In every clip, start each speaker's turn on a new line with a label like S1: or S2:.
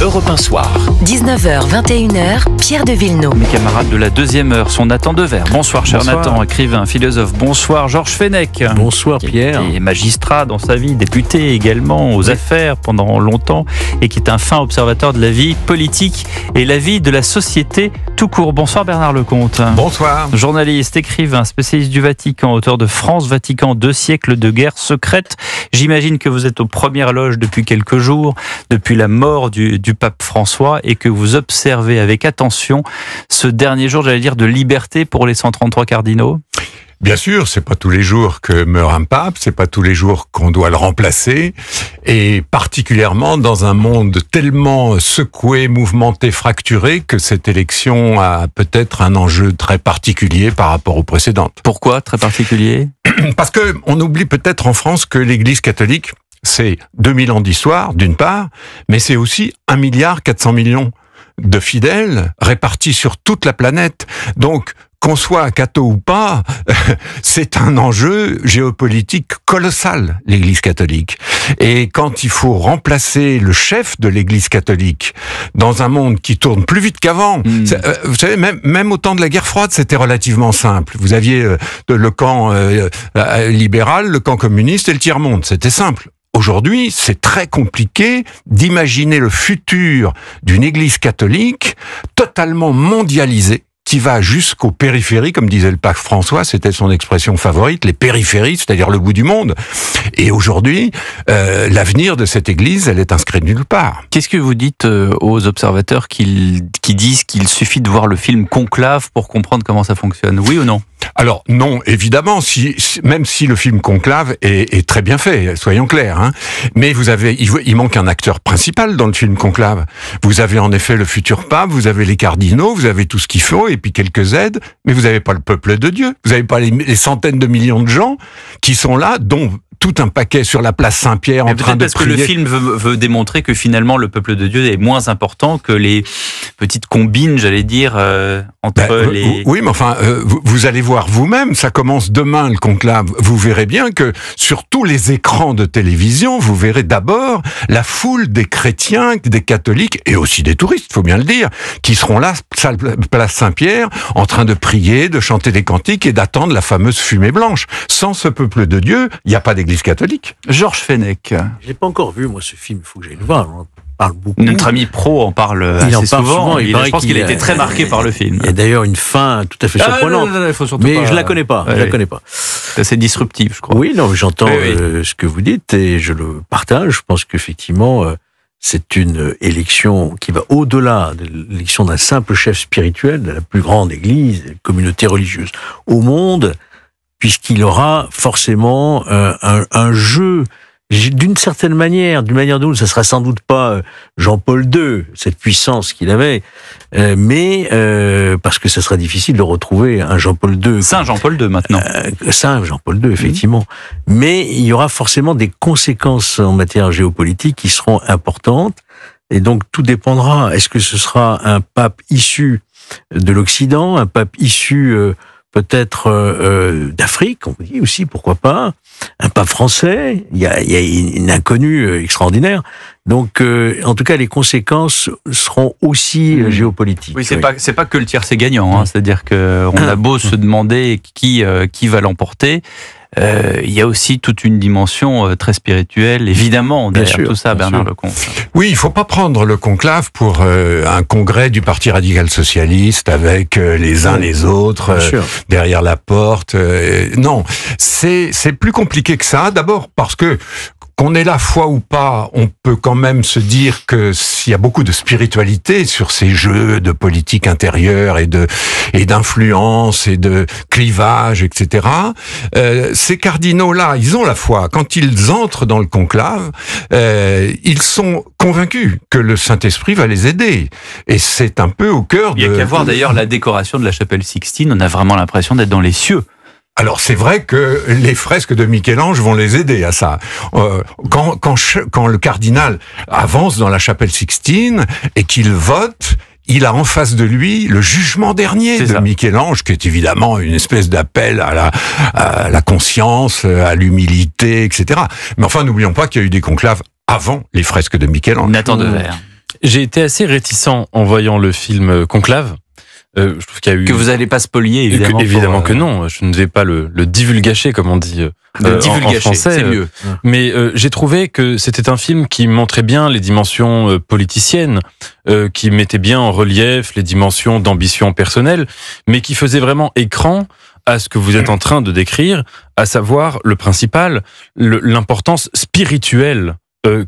S1: Europe 1 Soir.
S2: 19h, 21h, Pierre de Villeneuve.
S3: Mes camarades de la deuxième heure sont Nathan Dever. Bonsoir, cher Nathan, écrivain, philosophe. Bonsoir, Georges Fenech.
S4: Bonsoir, Pierre.
S3: Qui est magistrat dans sa vie, député également aux affaires pendant longtemps et qui est un fin observateur de la vie politique et la vie de la société tout court. Bonsoir, Bernard Lecomte.
S5: Bonsoir.
S3: Journaliste, écrivain, spécialiste du Vatican, auteur de France, Vatican, 2 siècles de guerre secrète. J'imagine que vous êtes aux premières loges depuis quelques jours, depuis la mort du pape François, et que vous observez avec attention ce dernier jour, j'allais dire, de liberté pour les 133 cardinaux.
S5: Bien sûr, c'est pas tous les jours que meurt un pape, c'est pas tous les jours qu'on doit le remplacer, et particulièrement dans un monde tellement secoué, mouvementé, fracturé, que cette élection a peut-être un enjeu très particulier par rapport aux précédentes.
S3: Pourquoi très particulier ?
S5: Parce que on oublie peut-être en France que l'Église catholique, c'est 2000 ans d'histoire, d'une part, mais c'est aussi 1,4 milliard de fidèles répartis sur toute la planète. Donc, qu'on soit catho ou pas, c'est un enjeu géopolitique colossal, l'Église catholique. Et quand il faut remplacer le chef de l'Église catholique dans un monde qui tourne plus vite qu'avant, vous savez, même au temps de la guerre froide, c'était relativement simple. Vous aviez le camp libéral, le camp communiste et le tiers-monde. C'était simple. Aujourd'hui, c'est très compliqué d'imaginer le futur d'une Église catholique totalement mondialisée, qui va jusqu'aux périphéries, comme disait le pape François, c'était son expression favorite, les périphéries, c'est-à-dire le bout du monde. Et aujourd'hui, l'avenir de cette Église, elle est inscrite nulle part.
S3: Qu'est-ce que vous dites aux observateurs qui disent qu'il suffit de voir le film Conclave pour comprendre comment ça fonctionne ? Oui ou non ?
S5: Alors non, évidemment, même si le film Conclave est très bien fait, soyons clairs, hein. Mais il manque un acteur principal dans le film Conclave. Vous avez en effet le futur pape, vous avez les cardinaux, vous avez tout ce qu'il faut, et puis quelques aides, mais vous n'avez pas le peuple de Dieu. Vous n'avez pas les centaines de millions de gens qui sont là, dont tout un paquet sur la place Saint-Pierre en train de prier.
S3: Parce que le film veut démontrer que finalement le peuple de Dieu est moins important que les petites combines, j'allais dire, entre les...
S5: Oui, mais enfin, vous allez voir vous-même, ça commence demain le conclave. Vous verrez bien que sur tous les écrans de télévision, vous verrez d'abord la foule des chrétiens, des catholiques et aussi des touristes, il faut bien le dire, qui seront là, place Saint-Pierre, en train de prier, de chanter des cantiques et d'attendre la fameuse fumée blanche. Sans ce peuple de Dieu, il n'y a pas d'église catholique.
S3: Georges Fenech.
S4: Je l'ai pas encore vu, moi, ce film. Il faut que j'aille le voir. On en parle beaucoup.
S3: Notre ami Pro en parle assez souvent. Je pense qu'il a été très marqué par le film.
S4: Il y a d'ailleurs une fin tout à fait surprenante. Mais je la connais pas. Je la connais pas.
S3: C'est assez disruptif, je crois.
S4: Oui, non, mais j'entends ce que vous dites et je le partage. Je pense qu'effectivement, c'est une élection qui va au-delà de l'élection d'un simple chef spirituel de la plus grande église, communauté religieuse au monde, puisqu'il aura forcément un jeu, d'une certaine manière, d'une manière ou d'une autre, ça sera sans doute pas Jean-Paul II, cette puissance qu'il avait, mais parce que ça sera difficile de retrouver un Jean-Paul II.
S3: Saint Jean-Paul II maintenant.
S4: Saint Jean-Paul II, effectivement. Mais il y aura forcément des conséquences en matière géopolitique qui seront importantes, et donc tout dépendra. Est-ce que ce sera un pape issu de l'Occident, un pape issu peut-être d'Afrique, on dit aussi, pourquoi pas, un pape français, il y a une inconnue extraordinaire. Donc, en tout cas, les conséquences seront aussi géopolitiques.
S3: Oui, c'est pas que le tiercé gagnant, hein. C'est-à-dire que on a beau se demander qui va l'emporter. Il y a aussi toute une dimension très spirituelle, évidemment, derrière tout ça, Bernard Lecomte.
S5: Oui, il faut pas prendre le conclave pour un congrès du Parti radical socialiste avec les uns les autres derrière la porte. Non, c'est plus compliqué que ça. D'abord parce que qu'on ait la foi ou pas, on peut quand même se dire que s'il y a beaucoup de spiritualité sur ces jeux de politique intérieure et d'influence et de clivage, etc. Ces cardinaux-là, ils ont la foi. Quand ils entrent dans le conclave, ils sont convaincus que le Saint-Esprit va les aider. Et c'est un peu au cœur de...
S3: Il y a qu'à voir d'ailleurs la décoration de la chapelle Sixtine, on a vraiment l'impression d'être dans les cieux.
S5: Alors c'est vrai que les fresques de Michel-Ange vont les aider à ça. Quand le cardinal avance dans la chapelle Sixtine et qu'il vote, il a en face de lui le jugement dernier de Michel-Ange, qui est évidemment une espèce d'appel à la conscience, à l'humilité, etc. Mais enfin, n'oublions pas qu'il y a eu des conclaves avant les fresques de Michel-Ange.
S3: Nathan Dever.
S1: J'ai été assez réticent en voyant le film Conclave. Je trouve qu'il y a eu...
S3: Que vous n'allez pas spolier, évidemment.
S1: Évidemment que non. Je ne vais pas le divulgacher, comme on dit en français.
S3: C'est mieux.
S1: Mais j'ai trouvé que c'était un film qui montrait bien les dimensions politiciennes, qui mettait bien en relief les dimensions d'ambition personnelle, mais qui faisait vraiment écran à ce que vous êtes en train de décrire, à savoir le principal, l'importance spirituelle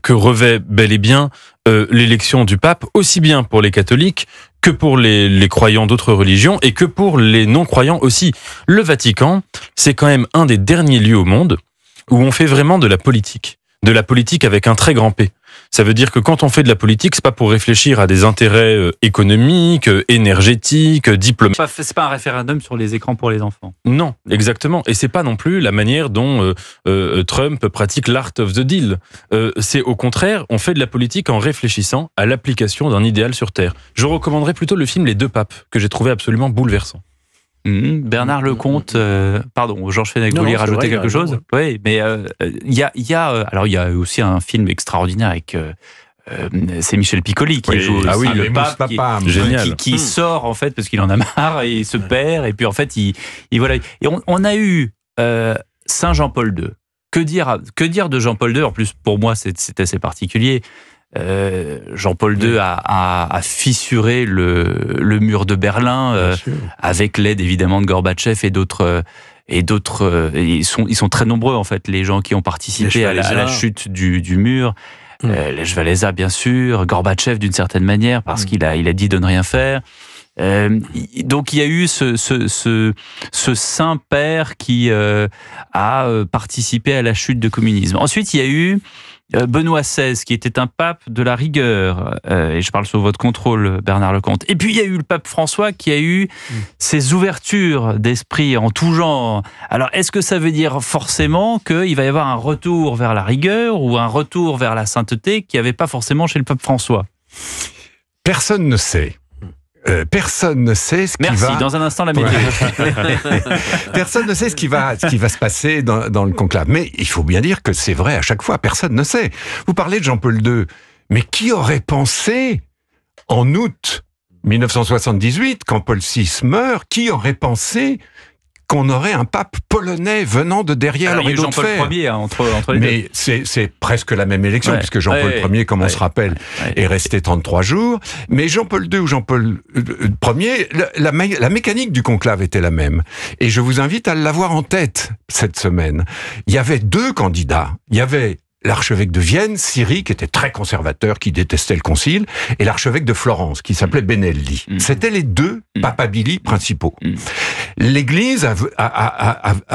S1: que revêt bel et bien l'élection du pape, aussi bien pour les catholiques que pour les croyants d'autres religions et que pour les non-croyants aussi. Le Vatican, c'est quand même un des derniers lieux au monde où on fait vraiment de la politique avec un très grand P. Ça veut dire que quand on fait de la politique, c'est pas pour réfléchir à des intérêts économiques, énergétiques, diplomatiques.
S3: C'est pas un référendum sur les écrans pour les enfants.
S1: Non, exactement. Et c'est pas non plus la manière dont Trump pratique l'art of the deal. C'est au contraire, on fait de la politique en réfléchissant à l'application d'un idéal sur Terre. Je recommanderais plutôt le film Les Deux Papes, que j'ai trouvé absolument bouleversant.
S3: Bernard Lecomte, pardon, Georges Fenech, vous vouliez rajouter quelque chose? Oui, mais il y a aussi un film extraordinaire avec c'est Michel Piccoli qui joue le pape, qui sort en fait parce qu'il en a marre et il se perd et puis en fait il voilà. Et on a eu Saint Jean-Paul II. Que dire de Jean-Paul II? En plus pour moi c'est assez particulier. Jean-Paul II a fissuré le mur de Berlin avec l'aide évidemment de Gorbatchev et d'autres. Ils sont très nombreux en fait les gens qui ont participé à la chute du mur. Lech Walesa bien sûr, Gorbatchev d'une certaine manière parce qu'il a dit de ne rien faire. Donc il y a eu ce saint père qui a participé à la chute du communisme. Ensuite il y a eu Benoît XVI, qui était un pape de la rigueur, et je parle sous votre contrôle, Bernard Lecomte. Et puis il y a eu le pape François qui a eu ses ouvertures d'esprit en tout genre. Alors est-ce que ça veut dire forcément qu'il va y avoir un retour vers la rigueur ou un retour vers la sainteté qu'il n'y avait pas forcément chez le pape François?
S5: Personne ne sait. Personne ne sait ce qui va...
S3: Merci, dans un instant la météo.
S5: Personne ne sait ce qui va se passer dans le conclave. Mais il faut bien dire que c'est vrai à chaque fois, personne ne sait. Vous parlez de Jean-Paul II, mais qui aurait pensé, en août 1978, quand Paul VI meurt, qui aurait pensé qu'on aurait un pape polonais venant de derrière le rideau de fer.
S3: Jean-Paul Ier entre les deux.
S5: Mais c'est presque la même élection, puisque Jean-Paul Ier, comme on se rappelle, est resté 33 jours. Mais Jean-Paul II ou Jean-Paul Ier, la mécanique du conclave était la même. Et je vous invite à l'avoir en tête cette semaine. Il y avait deux candidats. Il y avait l'archevêque de Vienne, Siri, qui était très conservateur, qui détestait le concile, et l'archevêque de Florence, qui s'appelait Benelli. C'était les deux papabili principaux. L'Église a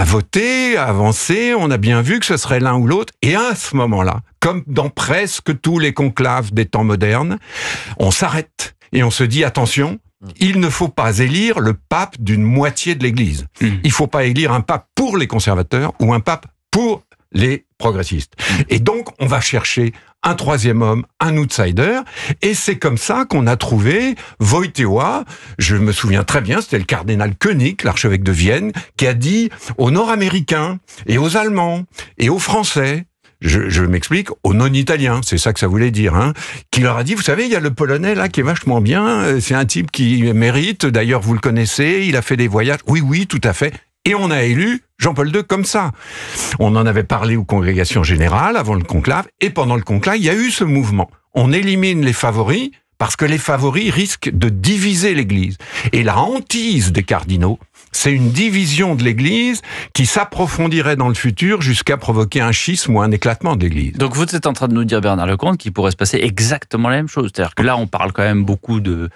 S5: voté, a avancé, on a bien vu que ce serait l'un ou l'autre, et à ce moment-là, comme dans presque tous les conclaves des temps modernes, on s'arrête et on se dit, attention, il ne faut pas élire le pape d'une moitié de l'Église. Il ne faut pas élire un pape pour les conservateurs ou un pape pour les progressistes. Et donc, on va chercher un troisième homme, un outsider, et c'est comme ça qu'on a trouvé Wojtyła. Je me souviens très bien, c'était le cardinal Koenig, l'archevêque de Vienne, qui a dit aux Nord-Américains et aux Allemands et aux Français, je m'explique, aux non-italiens, c'est ça que ça voulait dire, qui leur a dit, vous savez, il y a le Polonais là qui est vachement bien, c'est un type qui mérite, d'ailleurs vous le connaissez, il a fait des voyages, oui, tout à fait. Et on a élu Jean-Paul II comme ça. On en avait parlé aux congrégations générales avant le conclave, et pendant le conclave, il y a eu ce mouvement. On élimine les favoris, parce que les favoris risquent de diviser l'Église. Et la hantise des cardinaux, c'est une division de l'Église qui s'approfondirait dans le futur jusqu'à provoquer un schisme ou un éclatement de l'Église.
S3: Donc vous êtes en train de nous dire, Bernard Lecomte, qu'il pourrait se passer exactement la même chose. C'est-à-dire que là, on parle quand même beaucoup de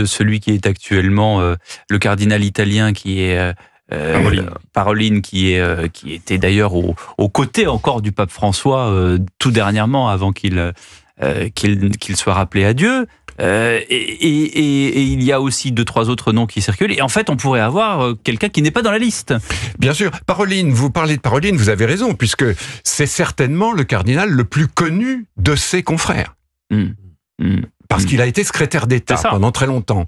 S3: celui qui est actuellement le cardinal italien qui est... Parolin qui était d'ailleurs aux côtés encore du pape François tout dernièrement avant qu'il soit rappelé à Dieu. Et il y a aussi 2-3 autres noms qui circulent. Et en fait, on pourrait avoir quelqu'un qui n'est pas dans la liste.
S5: Bien sûr. Parolin, vous parlez de Parolin, vous avez raison, puisque c'est certainement le cardinal le plus connu de ses confrères. Parce qu'il a été secrétaire d'État pendant très longtemps.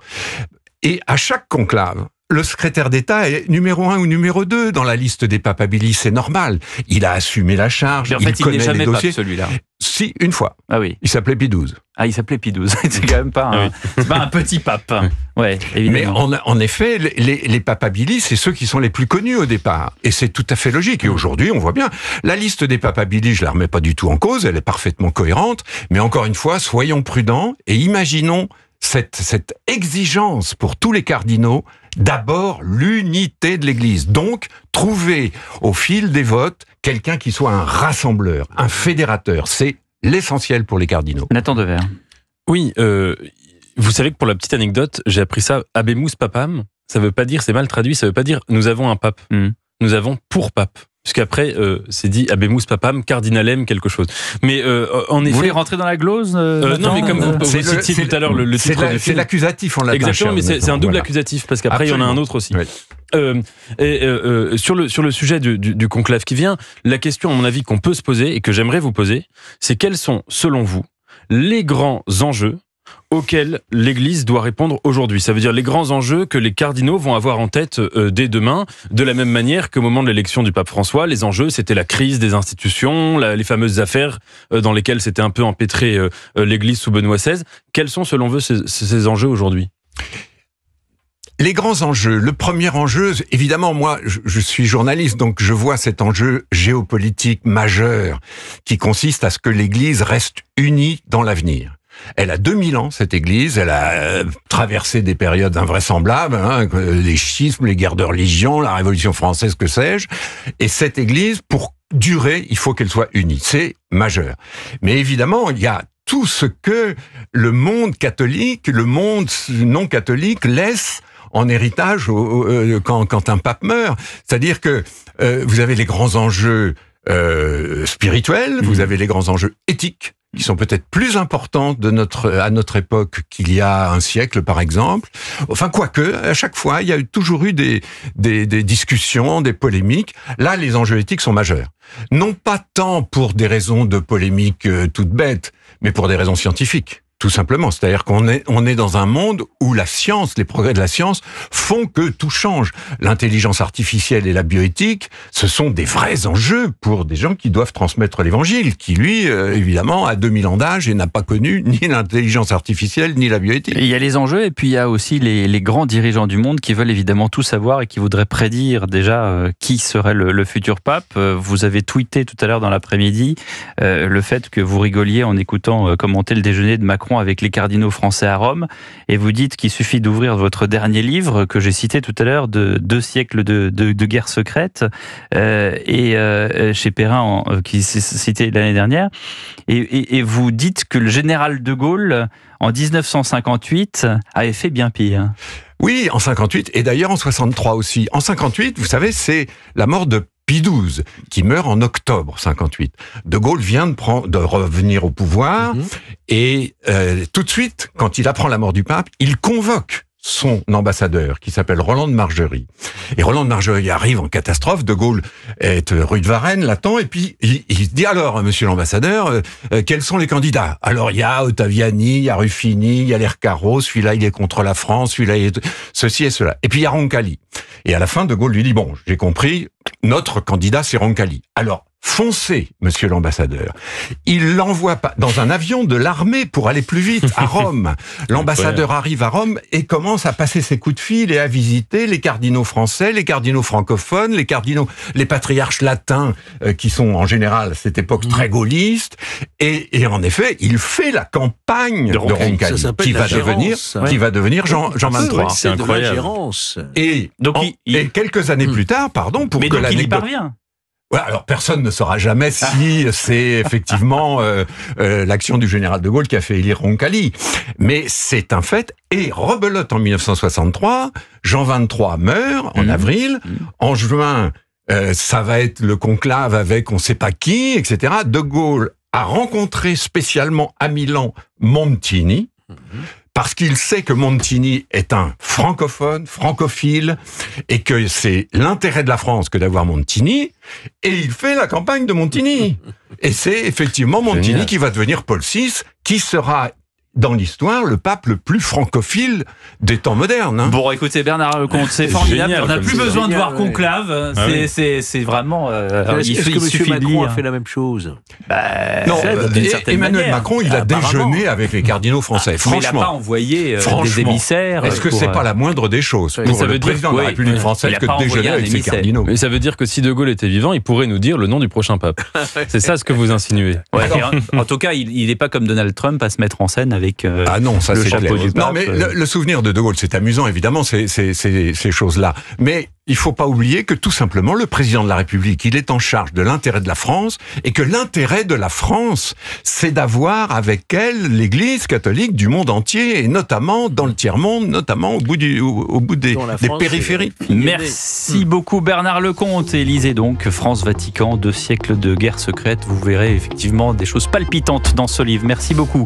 S5: Et à chaque conclave, le secrétaire d'État est numéro 1 ou numéro 2 dans la liste des papabilis, c'est normal. Il a assumé la charge,
S3: Mais en fait, il
S5: connaît
S3: n'est jamais
S5: les dossiers.
S3: pape, celui-là.
S5: Si, une fois.
S3: Ah oui.
S5: Il s'appelait Pie XII.
S3: Ah, il s'appelait Pie XII. C'est quand même pas c'est pas un petit pape. Ouais,
S5: Mais
S3: évidemment.
S5: en effet, les papabilis, c'est ceux qui sont les plus connus au départ. Et c'est tout à fait logique. Et aujourd'hui, on voit bien, la liste des papabilis, je la remets pas du tout en cause, elle est parfaitement cohérente. Mais encore une fois, soyons prudents et imaginons cette exigence pour tous les cardinaux, d'abord l'unité de l'Église. Donc, trouver au fil des votes quelqu'un qui soit un rassembleur, un fédérateur. C'est l'essentiel pour les cardinaux.
S3: Nathan Dever.
S1: Oui, vous savez que pour la petite anecdote, j'ai appris ça, habemus papam, ça veut pas dire, c'est mal traduit, ça veut pas dire nous avons un pape. Nous avons pour pape. Puisqu'après, c'est dit habemus papam, cardinalem, quelque chose. Mais en effet...
S3: Vous voulez rentrer dans la glose
S1: non, mais comme vous citiez tout à l'heure le titre du
S5: C'est
S1: film.
S5: l'accusatif en latin.
S1: Exactement, mais c'est un double
S5: Voilà.
S1: accusatif, parce qu'après, il y en a un autre aussi.
S5: Oui.
S1: Sur le sujet du conclave qui vient, la question, à mon avis, qu'on peut se poser et que j'aimerais vous poser, c'est quels sont, selon vous, les grands enjeux auxquels l'Église doit répondre aujourd'hui. Ça veut dire les grands enjeux que les cardinaux vont avoir en tête dès demain, de la même manière qu'au moment de l'élection du pape François, les enjeux, c'était la crise des institutions, les fameuses affaires dans lesquelles s'était un peu empêtrée l'Église sous Benoît XVI. Quels sont, selon vous, ces enjeux aujourd'hui ?
S5: Les grands enjeux. Le premier enjeu, évidemment, moi, je suis journaliste, donc je vois cet enjeu géopolitique majeur qui consiste à ce que l'Église reste unie dans l'avenir. Elle a 2000 ans, cette Église. Elle a traversé des périodes invraisemblables, hein, les schismes, les guerres de religion, la Révolution française, que sais-je. Et cette Église, pour durer, il faut qu'elle soit unie. C'est majeur. Mais évidemment, il y a tout ce que le monde catholique, le monde non catholique laisse en héritage quand un pape meurt. C'est-à-dire que vous avez les grands enjeux spirituels, vous avez les grands enjeux éthiques, qui sont peut-être plus importants à notre époque qu'il y a un siècle, par exemple. Enfin, quoique, à chaque fois, il y a toujours eu des discussions, des polémiques. Là, les enjeux éthiques sont majeurs. Non pas tant pour des raisons de polémique toutes bêtes, mais pour des raisons scientifiques. Tout simplement, c'est-à-dire qu'on est dans un monde où la science, les progrès de la science font que tout change. L'intelligence artificielle et la bioéthique, ce sont des vrais enjeux pour des gens qui doivent transmettre l'évangile, qui lui, évidemment, a 2000 ans d'âge et n'a pas connu ni l'intelligence artificielle ni la bioéthique.
S3: Il y a les enjeux et puis il y a aussi les grands dirigeants du monde qui veulent évidemment tout savoir et qui voudraient prédire déjà qui serait le futur pape. Vous avez tweeté tout à l'heure dans l'après-midi le fait que vous rigoliez en écoutant commenter le déjeuner de Macron avec les cardinaux français à Rome, et vous dites qu'il suffit d'ouvrir votre dernier livre que j'ai cité tout à l'heure, de 2 siècles de guerre secrète, chez Perrin, qui s'est cité l'année dernière, et vous dites que le général de Gaulle, en 1958, avait fait bien pire.
S5: Oui, en 58, et d'ailleurs en 63 aussi. En 58, vous savez, c'est la mort de Pie XII, qui meurt en octobre 58. De Gaulle vient de revenir au pouvoir, et tout de suite, quand il apprend la mort du pape, il convoque son ambassadeur, qui s'appelle Roland de Margerie. Et Roland de Margerie arrive en catastrophe, De Gaulle est rue de Varennes, l'attend, et puis il se dit, alors, monsieur l'ambassadeur, quels sont les candidats? Alors, il y a Ottaviani, il y a Ruffini, il y a Lercaro, celui-là, il est contre la France, celui-là, il est ceci et cela. Et puis, il y a Roncalli. Et à la fin, De Gaulle lui dit, bon, j'ai compris, notre candidat, c'est Roncalli. Alors, foncez, monsieur l'ambassadeur. Il l'envoie pas dans un avion de l'armée pour aller plus vite à Rome. L'ambassadeur arrive à Rome et commence à passer ses coups de fil et à visiter les cardinaux français, les cardinaux francophones, les patriarches latins qui sont en général à cette époque très gaullistes. Et en effet, il fait la campagne de Roncalli, qui va devenir Jean 23.
S1: C'est incroyable.
S5: Et quelques années plus tard, pour
S3: mais
S5: que
S3: donc il y
S5: l'anecdote...
S3: parvient.
S5: Ouais, alors personne ne saura jamais si c'est effectivement l'action du général de Gaulle qui a fait élire Roncalli. Mais c'est un fait. Et rebelote en 1963, Jean 23 meurt en avril. En juin, ça va être le conclave avec on ne sait pas qui, etc. De Gaulle a rencontré spécialement à Milan Montini, parce qu'il sait que Montini est un francophone, francophile, et que c'est l'intérêt de la France que d'avoir Montini, et il fait la campagne de Montini. Et c'est effectivement Montini qui va devenir Paul VI, qui sera dans l'histoire le pape le plus francophile des temps modernes. Hein.
S3: Bon, écoutez, Bernard Lecomte, c'est formidable.
S1: Génial,
S3: On n'a
S1: comme
S3: plus
S1: ça.
S3: besoin de voir
S4: Génial,
S3: Conclave.
S1: Ah oui.
S3: C'est vraiment.
S4: Est-ce que M.
S3: suffit de
S4: Macron
S3: lire.
S4: a fait la même chose?
S5: Non,
S3: d'une certaine
S5: Emmanuel
S3: manière.
S5: Macron, il a
S3: Apparemment.
S5: déjeuné avec les cardinaux français.
S3: Mais il n'a pas
S5: Franchement.
S3: envoyé des
S5: Franchement,
S3: émissaires.
S5: est-ce que
S3: pour,
S5: c'est pas la moindre des choses
S4: Mais
S5: pour
S1: ça
S5: le
S1: veut dire
S5: président de
S3: que-
S5: la
S3: oui,
S5: République
S3: oui.
S5: française
S3: Il a
S5: que
S3: pas
S5: de déjeuner
S3: envoyé un
S5: avec ses
S3: émissaire.
S5: cardinaux?
S1: Mais ça veut dire que si De Gaulle était vivant, il pourrait nous dire le nom du prochain pape. C'est ça ce que vous insinuez.
S3: Ouais, et en tout cas, il n'est pas comme Donald Trump à se mettre en scène avec
S5: Ah non, ça
S3: le
S5: c'est
S3: chapeau
S5: clair.
S3: du pape.
S5: Non, mais le souvenir de De Gaulle, c'est amusant, évidemment, ces choses-là. Mais il faut pas oublier que tout simplement, le président de la République, il est en charge de l'intérêt de la France, et que l'intérêt de la France, c'est d'avoir avec elle l'Église catholique du monde entier, et notamment dans le tiers-monde, notamment au bout des
S4: Dans la
S5: des
S4: France,
S5: périphéries.
S3: Merci beaucoup Bernard Lecomte. Et lisez donc France-Vatican, 2 siècles de guerre secrète. Vous verrez effectivement des choses palpitantes dans ce livre. Merci beaucoup.